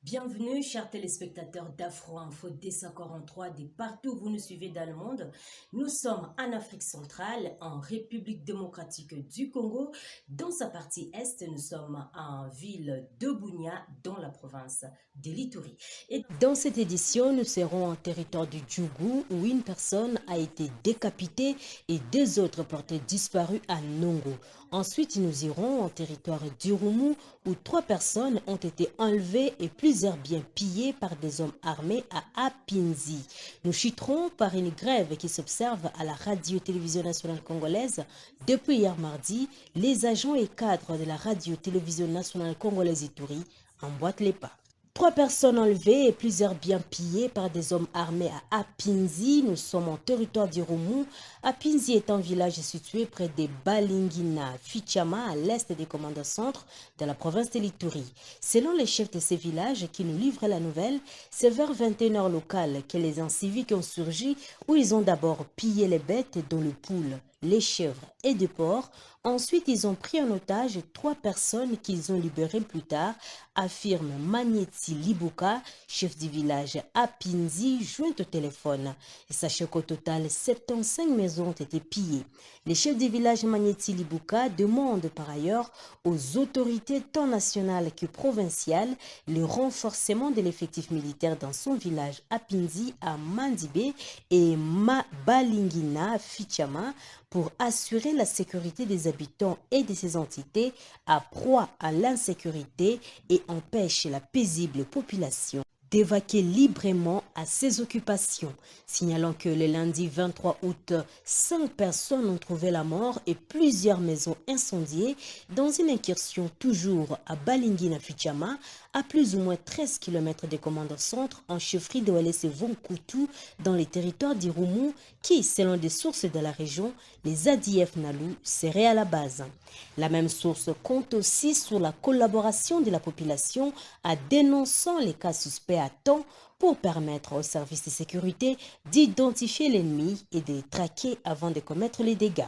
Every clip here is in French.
Bienvenue, chers téléspectateurs d'Afro Info D543 de partout où vous nous suivez dans le monde. Nous sommes en Afrique centrale, en République démocratique du Congo. Dans sa partie est, nous sommes en ville de Bunia, dans la province de l'Ituri. Et dans cette édition, nous serons en territoire du Djougou, où une personne a été décapitée et deux autres portés disparus à Nongo. Ensuite, nous irons en territoire d'Irumu, où 3 personnes ont été enlevées et plusieurs biens pillés par des hommes armés à Apinzi. Nous chuterons par une grève qui s'observe à la radio-télévision nationale congolaise. Depuis hier mardi, les agents et cadres de la radio-télévision nationale congolaise Ituri emboîtent les pas. 3 personnes enlevées et plusieurs biens pillés par des hommes armés à Apinzi. Nous sommes en territoire d'Irumu. Apinzi est un village situé près des Balingina, Fichama, à l'est des commandes centres de la province de l'Ituri. Selon les chefs de ces villages qui nous livrent la nouvelle, c'est vers 21h locales que les inciviques ont surgi où ils ont d'abord pillé les bêtes dont le poule, les chèvres et des porcs. Ensuite, ils ont pris en otage 3 personnes qu'ils ont libérées plus tard, affirme Magneti Libuka, chef du village Apinzi, joint au téléphone. Et sachez qu'au total, 75 maisons ont été pillées. Les chefs du village Magneti Libuka demandent par ailleurs aux autorités tant nationales que provinciales le renforcement de l'effectif militaire dans son village Apinzi à Mandibé et Balingina Fichama pour assurer la sécurité des habitants et de ces entités à proie à l'insécurité et empêche la paisible population d'évacuer librement à ses occupations, signalant que le lundi 23 août, 5 personnes ont trouvé la mort et plusieurs maisons incendiées dans une incursion toujours à Balingina Fichama, à plus ou moins 13 km des commandes centre en chefferie de Walese Vonkutu dans les territoires d'Irumu qui, selon des sources de la région, les ADF Nalu seraient à la base. La même source compte aussi sur la collaboration de la population à dénonçant les cas suspects à temps pour permettre aux services de sécurité d'identifier l'ennemi et de les traquer avant de commettre les dégâts.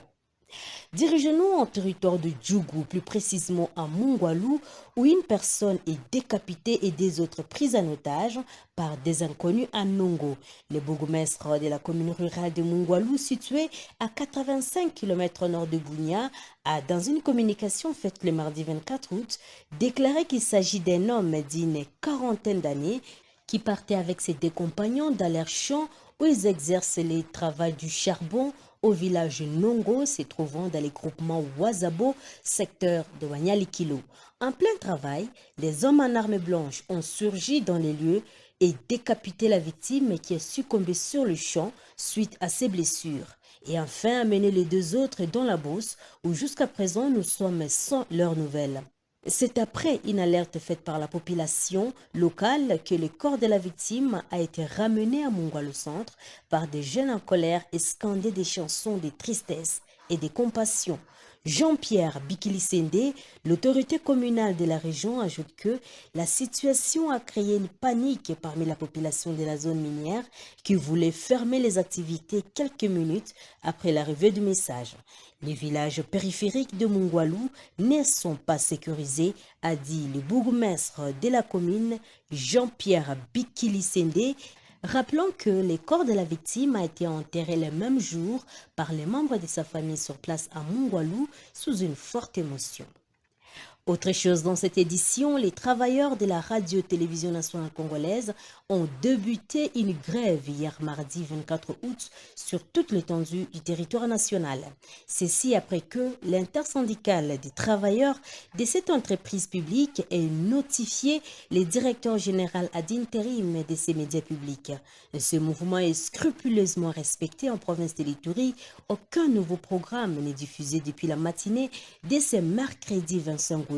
Dirigeons-nous en territoire de Djougou, plus précisément à Mungwalu, où une personne est décapitée et des autres prises en otage par des inconnus à Nongo. Le bourgmestre de la commune rurale de Mungwalu, située à 85 km au nord de Bunia, a, dans une communication faite le mardi 24 août, déclaré qu'il s'agit d'un homme d'une quarantaine d'années qui partait avec ses 2 compagnons dans leur champ où ils exercent le travail du charbon au village Nongo, se trouvant dans les groupements Wazabo, secteur de Wanyalikilo. En plein travail, les hommes en armes blanches ont surgi dans les lieux et décapité la victime qui est succombée sur le champ suite à ses blessures. Et enfin amené les 2 autres dans la bourse où jusqu'à présent nous sommes sans leurs nouvelles. C'est après une alerte faite par la population locale que le corps de la victime a été ramené à Mungwalu Centre par des jeunes en colère et scandé des chansons de tristesse et de compassion. Jean-Pierre Bikilisende, l'autorité communale de la région, ajoute que la situation a créé une panique parmi la population de la zone minière qui voulait fermer les activités quelques minutes après l'arrivée du message. Les villages périphériques de Mungwalu ne sont pas sécurisés, a dit le bourgmestre de la commune, Jean-Pierre Bikilisende, rappelant que le corps de la victime a été enterré le même jour par les membres de sa famille sur place à Mungwalu sous une forte émotion. Autre chose dans cette édition, les travailleurs de la radio-télévision nationale congolaise ont débuté une grève hier mardi 24 août sur toute l'étendue du territoire national. Ceci après que l'intersyndicale des travailleurs de cette entreprise publique ait notifié le directeur général ad intérim de ces médias publics. Ce mouvement est scrupuleusement respecté en province de l'Ituri. Aucun nouveau programme n'est diffusé depuis la matinée de ce mercredi 25 août.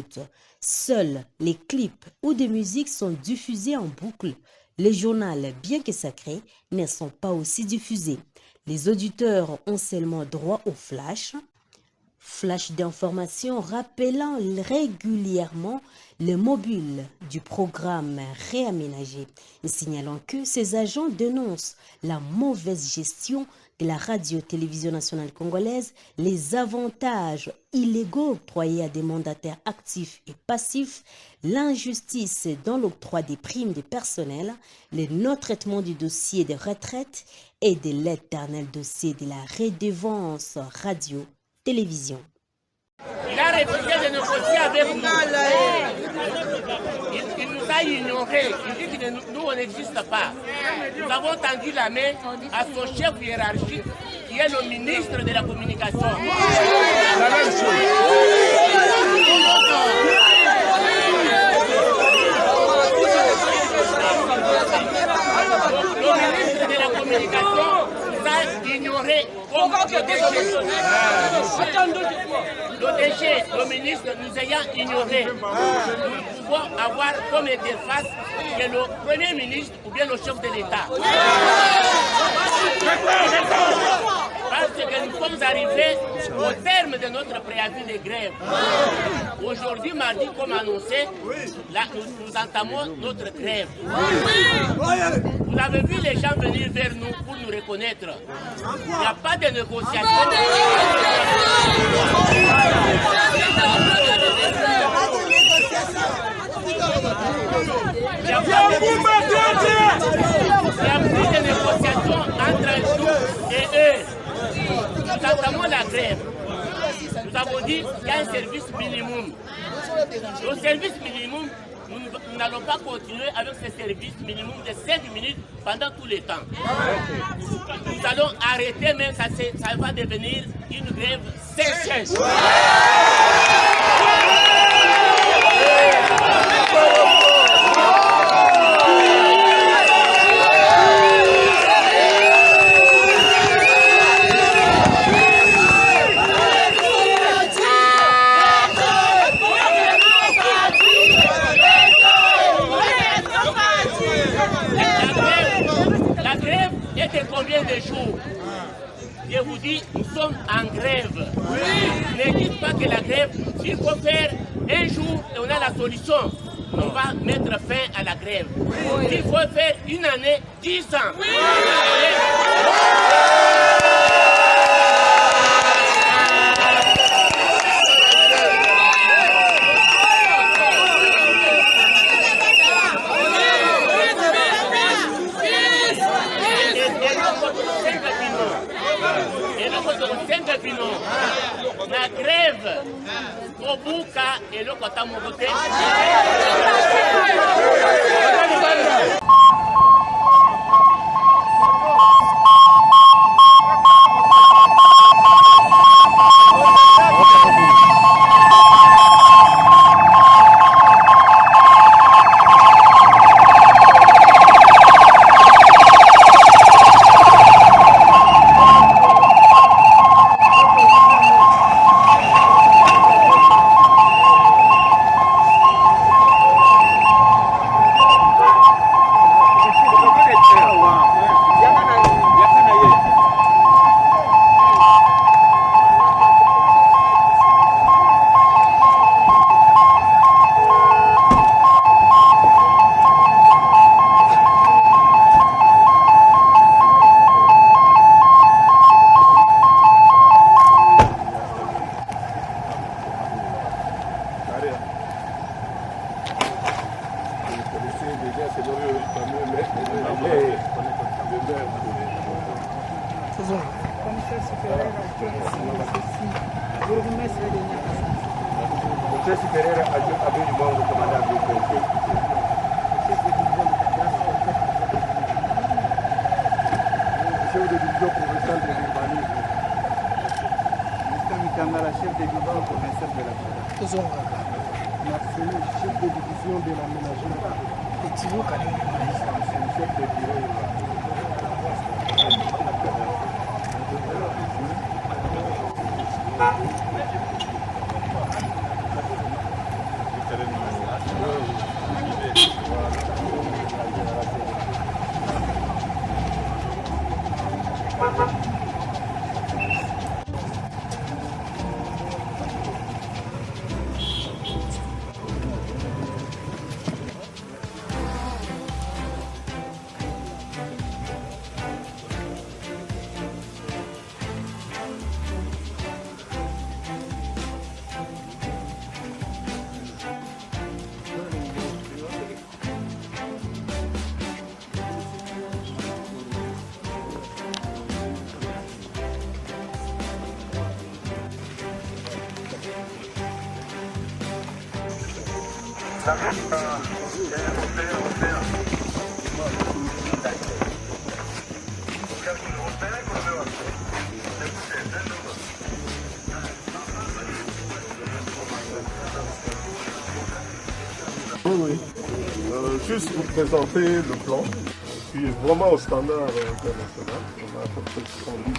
Seuls les clips ou des musiques sont diffusés en boucle. Les journaux, bien que sacrés, ne sont pas aussi diffusés. Les auditeurs ont seulement droit au flash d'informations rappelant régulièrement le mobile du programme réaménagé et signalant que ces agents dénoncent la mauvaise gestion de la radio-télévision nationale congolaise, les avantages illégaux octroyés à des mandataires actifs et passifs, l'injustice dans l'octroi des primes des personnels, le non-traitement du dossier de retraite et de l'éternel dossier de la redevance radio-télévision. Il a refusé de négocier avec nous. Il nous a ignorés. Il dit que nous, on n'existe pas. Nous avons tendu la main à son chef hiérarchique, qui est le ministre de la Communication. La même chose. Le ministre de la Communication nous a ignorés comme le déchet, le ministre nous ayant ignorés, nous pouvons avoir comme interface que le Premier ministre ou bien le chef de l'État. Parce que nous sommes arrivés au terme de notre préavis de grève. Aujourd'hui, mardi, comme annoncé, là, nous entamons notre grève. Vous avez vu les gens venir vers nous pour nous reconnaître. Il n'y a pas de négociation. Il n'y a plus de négociation entre nous et eux. Nous entamons la grève. Nous avons dit qu'il y a un service minimum. Le service minimum, nous n'allons pas continuer avec ce service minimum de 5 minutes pendant tout le temps. Nous allons arrêter, mais ça va devenir une grève sèche. Combien de jours? Je vous dis, nous sommes en grève. Ne dites pas que la grève, s'il faut faire un jour et on a la solution, on va mettre fin à la grève. S'il faut faire une année, 10 ans. La grève au Bouka et le Kotamogote. Oui. Juste vous présenter le plan, qui est vraiment au standard international. On a à peu près 70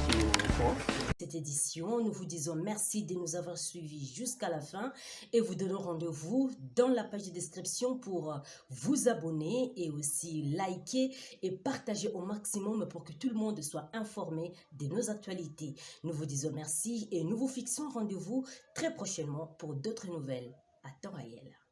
points. Cette édition, nous vous disons merci de nous avoir suivis jusqu'à la fin et vous donnons rendez-vous dans la page de description pour vous abonner et aussi liker et partager au maximum pour que tout le monde soit informé de nos actualités. Nous vous disons merci et nous vous fixons rendez-vous très prochainement pour d'autres nouvelles à temps réel.